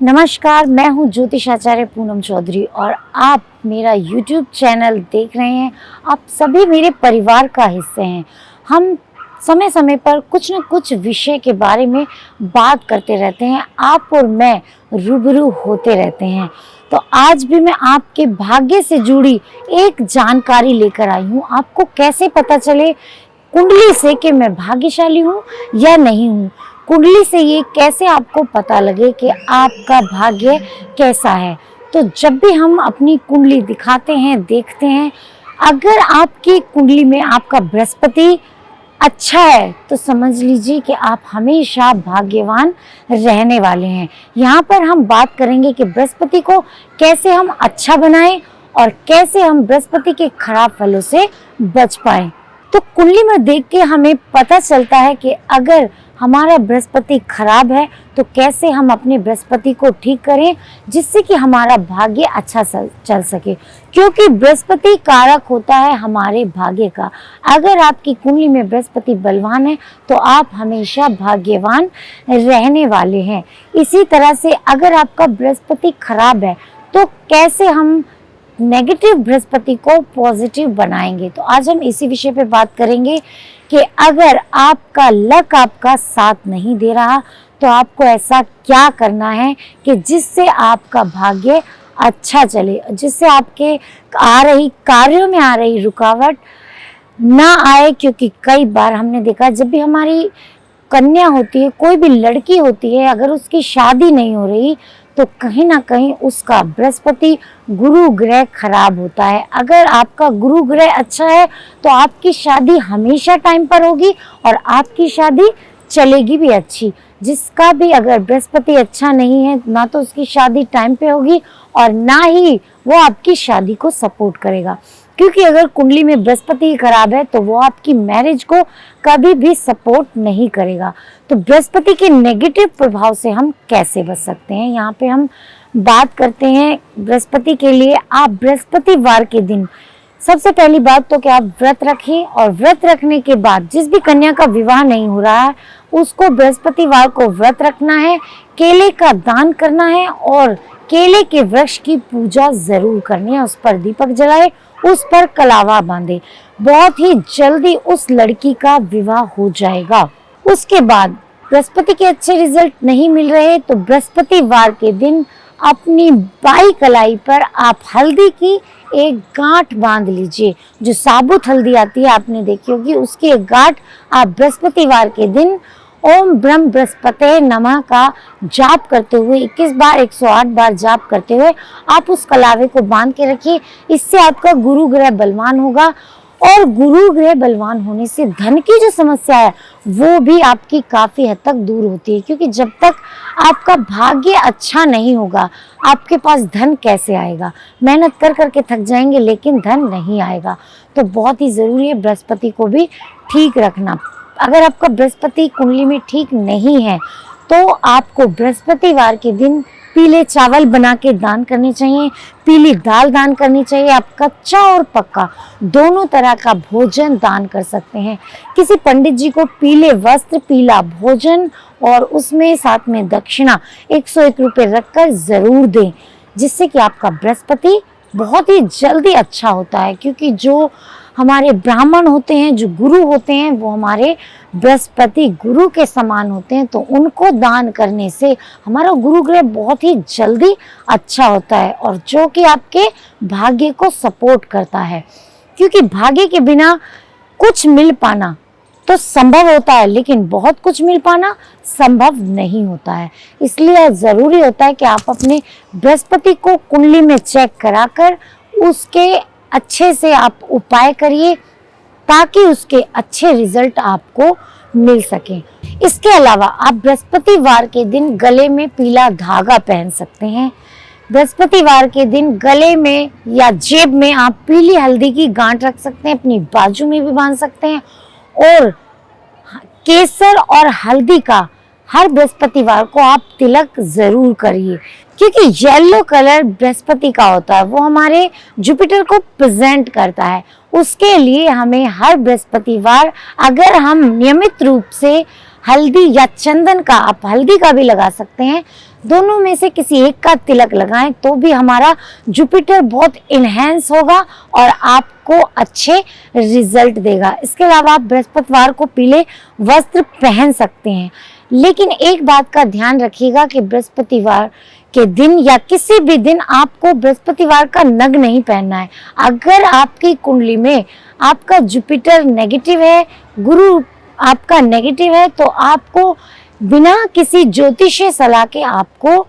नमस्कार, मैं हूँ ज्योतिषाचार्य पूनम चौधरी और आप मेरा YouTube चैनल देख रहे हैं। आप सभी मेरे परिवार का हिस्से हैं। हम समय समय पर कुछ न कुछ विषय के बारे में बात करते रहते हैं। आप और मैं रूबरू होते रहते हैं। तो आज भी मैं आपके भाग्य से जुड़ी एक जानकारी लेकर आई हूँ। आपको कैसे पता चले कुंडली से कि मैं भाग्यशाली हूँ या नहीं हूँ। कुंडली से ये कैसे आपको पता लगे कि आपका भाग्य कैसा है। तो जब भी हम अपनी कुंडली दिखाते हैं, देखते हैं, अगर आपकी कुंडली में आपका बृहस्पति अच्छा है तो समझ लीजिए कि आप हमेशा भाग्यवान रहने वाले हैं। यहाँ पर हम बात करेंगे कि बृहस्पति को कैसे हम अच्छा बनाएं और कैसे हम बृहस्पति के खराब फलों से बच पाएं। तो कुंडली में देख के हमें पता चलता है कि अगर हमारा बृहस्पति खराब है तो कैसे हम अपने बृहस्पति को ठीक करें जिससे कि हमारा भाग्य अच्छा चल सके, क्योंकि बृहस्पति कारक होता है हमारे भाग्य का। अगर आपकी कुंडली में बृहस्पति बलवान है तो आप हमेशा भाग्यवान रहने वाले हैं। इसी तरह से अगर आपका बृहस्पति खराब है तो कैसे हम नेगेटिव बृहस्पति को पॉजिटिव बनाएंगे। तो आज हम इसी विषय पे बात करेंगे कि अगर आपका लक आपका साथ नहीं दे रहा तो आपको ऐसा क्या करना है कि जिससे आपका भाग्य अच्छा चले, जिससे आपके कार्यों में आ रही रुकावट ना आए। क्योंकि कई बार हमने देखा जब भी हमारी कन्या होती है, कोई भी लड़की होती है, अगर उसकी शादी नहीं हो रही तो कहीं ना कहीं उसका बृहस्पति गुरु ग्रह खराब होता है। अगर आपका गुरु ग्रह अच्छा है तो आपकी शादी हमेशा टाइम पर होगी और आपकी शादी चलेगी भी अच्छी। जिसका भी अगर बृहस्पति अच्छा नहीं है ना तो उसकी शादी टाइम पे होगी और ना ही वो आपकी शादी को सपोर्ट करेगा। क्योंकि अगर कुंडली में बृहस्पति खराब है तो वो आपकी मैरिज को कभी भी सपोर्ट नहीं करेगा। तो बृहस्पति के नेगेटिव प्रभाव से हम कैसे बच सकते हैं, यहाँ पे हम बात करते हैं। बृहस्पति के लिए आप बृहस्पतिवार के दिन सबसे पहली बात तो कि आप व्रत रखें और व्रत रखने के बाद जिस भी कन्या का विवाह नहीं हो रहा है उसको बृहस्पतिवार को व्रत रखना है, केले का दान करना है और केले के वृक्ष की पूजा जरूर करनी है। उस पर दीपक जलाए, उस पर कलावा बांधे। बहुत ही जल्दी उस लड़की का विवाह हो जाएगा। उसके बाद बृहस्पति के अच्छे रिजल्ट नहीं मिल रहे तो बृहस्पतिवार के दिन अपनी बाई कलाई पर आप हल्दी की एक गांठ बांध लीजिए। जो साबुत हल्दी आती है आपने देखी होगी, उसकी एक गांठ आप बृहस्पतिवार के दिन ओम ब्रह्म बृहस्पते नमः का जाप करते हुए 21 बार 108 बार जाप करते हुए आप उस कलावे को बांध के रखिए। इससे आपका गुरु ग्रह बलवान होगा और गुरु ग्रह बलवान होने से धन की जो समस्या है वो भी आपकी काफी हद तक दूर होती है। क्योंकि जब तक आपका भाग्य अच्छा नहीं होगा आपके पास धन कैसे आएगा। मेहनत कर करके थक जाएंगे लेकिन धन नहीं आएगा। तो बहुत ही जरूरी है बृहस्पति को भी ठीक रखना। अगर आपका बृहस्पति कुंडली में ठीक नहीं है तो आपको बृहस्पतिवार के दिन पीले चावल बना के दान करने चाहिए, पीली दाल दान करनी चाहिए। आप कच्चा और पक्का दोनों तरह का भोजन दान कर सकते हैं। किसी पंडित जी को पीले वस्त्र, पीला भोजन और उसमें साथ में दक्षिणा 101 रुपये रखकर जरूर दें, जिससे कि आपका बृहस्पति बहुत ही जल्दी अच्छा होता है। क्योंकि जो हमारे ब्राह्मण होते हैं, जो गुरु होते हैं, वो हमारे बृहस्पति गुरु के समान होते हैं। तो उनको दान करने से हमारा गुरु ग्रह बहुत ही जल्दी अच्छा होता है और जो कि आपके भाग्य को सपोर्ट करता है। क्योंकि भाग्य के बिना कुछ मिल पाना तो संभव होता है लेकिन बहुत कुछ मिल पाना संभव नहीं होता है। इसलिए जरूरी होता है कि आप अपने बृहस्पति को कुंडली में चेक कराकर उसके अच्छे से आप उपाय करिए ताकि उसके अच्छे रिजल्ट आपको मिल सके। इसके अलावा आप बृहस्पतिवार के दिन गले में पीला धागा पहन सकते हैं। बृहस्पतिवार के दिन गले में या जेब में आप पीली हल्दी की गांठ रख सकते हैं, अपनी बाजू में भी बांध सकते हैं। और केसर और हल्दी का हर बृहस्पतिवार को आप तिलक जरूर करिए। क्योंकि येलो कलर बृहस्पति का होता है, वो हमारे जुपिटर को प्रेजेंट करता है। उसके लिए हमें हर बृहस्पतिवार अगर हम नियमित रूप से हल्दी या चंदन का, आप हल्दी का भी लगा सकते हैं, दोनों में से किसी एक का तिलक लगाएं तो भी हमारा जुपिटर बहुत इनहेंस होगा और आपको अच्छे रिजल्ट देगा। इसके अलावा आप बृहस्पतिवार को पीले वस्त्र पहन सकते हैं, लेकिन एक बात का ध्यान रखिएगा कि बृहस्पतिवार के दिन या किसी भी दिन आपको बृहस्पतिवार का नग नहीं पहनना है। अगर आपकी कुंडली में आपका जुपिटर नेगेटिव है, गुरु आपका नेगेटिव है, तो आपको बिना किसी ज्योतिषीय सलाह के आपको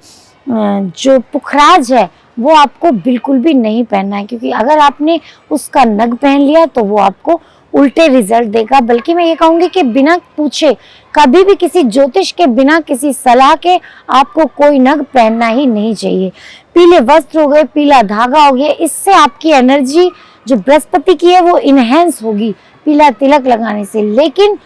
जो पुखराज है वो आपको बिल्कुल भी नहीं पहनना है, क्योंकि अगर आपने उसका नग पहन लिया तो वो आपको उल्टे रिजल्ट देगा। बल्कि मैं ये कहूँगी कि बिना पूछे, कभी भी किसी ज्योतिष के बिना किसी सलाह के आपको कोई नग पहनना ही नहीं चाहिए। पीले वस्त्र हो गए, पीला धागा हो गया, इससे आपकी एनर्जी जो बृहस्पति की है वो इनहेंस होगी पीला तिलक लगाने से। लेकिन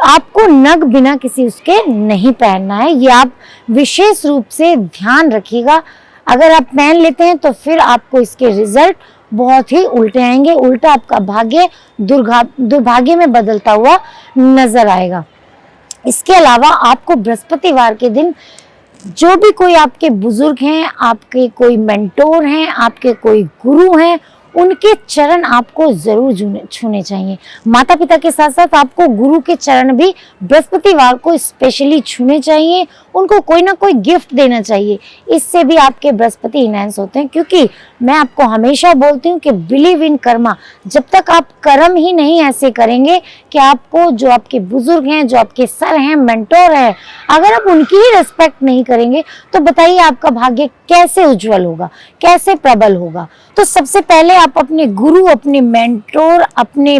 आपको नग बिना किसी उसके नहीं पहनना है, ये आप विशेष रूप से ध्यान रखिएगा। अगर आप पहन लेते हैं तो फिर आपको इसके रिजल्ट बहुत ही उल्टे आएंगे, उल्टा आपका भाग्य दुर्भाग्य में बदलता हुआ नजर आएगा। इसके अलावा आपको बृहस्पतिवार के दिन जो भी कोई आपके बुजुर्ग हैं, आपके कोई मेंटोर हैं, आपके कोई गुरु हैं, उनके चरण आपको जरूर छूने चाहिए। माता पिता के साथ साथ आपको गुरु के चरण भी बृहस्पतिवार को स्पेशली छूने चाहिए, उनको कोई ना कोई गिफ्ट देना चाहिए। इससे भी आपके बृहस्पति इनहेंस होते हैं, क्योंकि मैं आपको हमेशा बोलती हूँ कि बिलीव इन कर्मा। जब तक आप कर्म ही नहीं ऐसे करेंगे कि आपको जो आपके बुजुर्ग हैं, जो आपके सर हैं, मेंटोर हैं, अगर आप उनकी ही रिस्पेक्ट नहीं करेंगे तो बताइए आपका भाग्य कैसे उज्जवल होगा, कैसे प्रबल होगा। तो सबसे पहले आप अपने गुरु, अपने मेंटोर, अपने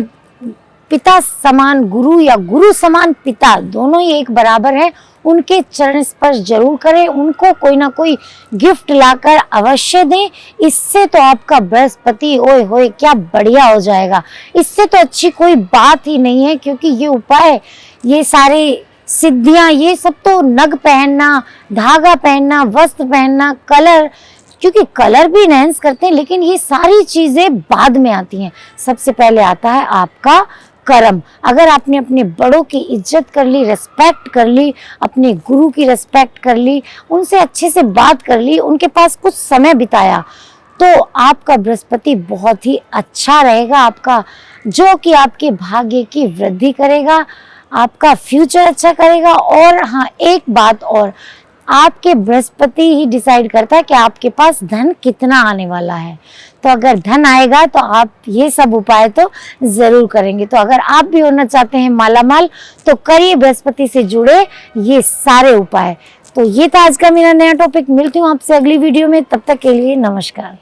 पिता समान गुरु या गुरु समान पिता, दोनों ही एक बराबर है, उनके चरण स्पर्श जरूर करें, उनको कोई ना कोई गिफ्ट लाकर अवश्य दें। इससे तो आपका बृहस्पति ओए होए क्या बढ़िया हो जाएगा। इससे तो अच्छी कोई बात ही नहीं है, क्योंकि ये उपाय, ये सारे सिद्धियां, ये सब तो नग पहनना, धागा पहनना, वस्त्र पहनना, कलर, क्योंकि कलर भी इनहेंस करते हैं, लेकिन ये सारी चीजें बाद में आती हैं। सबसे पहले आता है आपका कर्म। अगर आपने अपने बड़ों की इज्जत कर ली, रिस्पेक्ट कर ली, अपने गुरु की रिस्पेक्ट कर ली, उनसे अच्छे से बात कर ली, उनके पास कुछ समय बिताया, तो आपका बृहस्पति बहुत ही अच्छा रहेगा, आपका जो कि आपके भाग्य की वृद्धि करेगा, आपका फ्यूचर अच्छा करेगा। और हाँ, एक बात और, आपके बृहस्पति ही डिसाइड करता है कि आपके पास धन कितना आने वाला है। तो अगर धन आएगा तो आप ये सब उपाय तो जरूर करेंगे। तो अगर आप भी होना चाहते हैं मालामाल, तो करिए बृहस्पति से जुड़े ये सारे उपाय। तो ये था आज का मेरा नया टॉपिक। मिलती हूँ आपसे अगली वीडियो में, तब तक के लिए नमस्कार।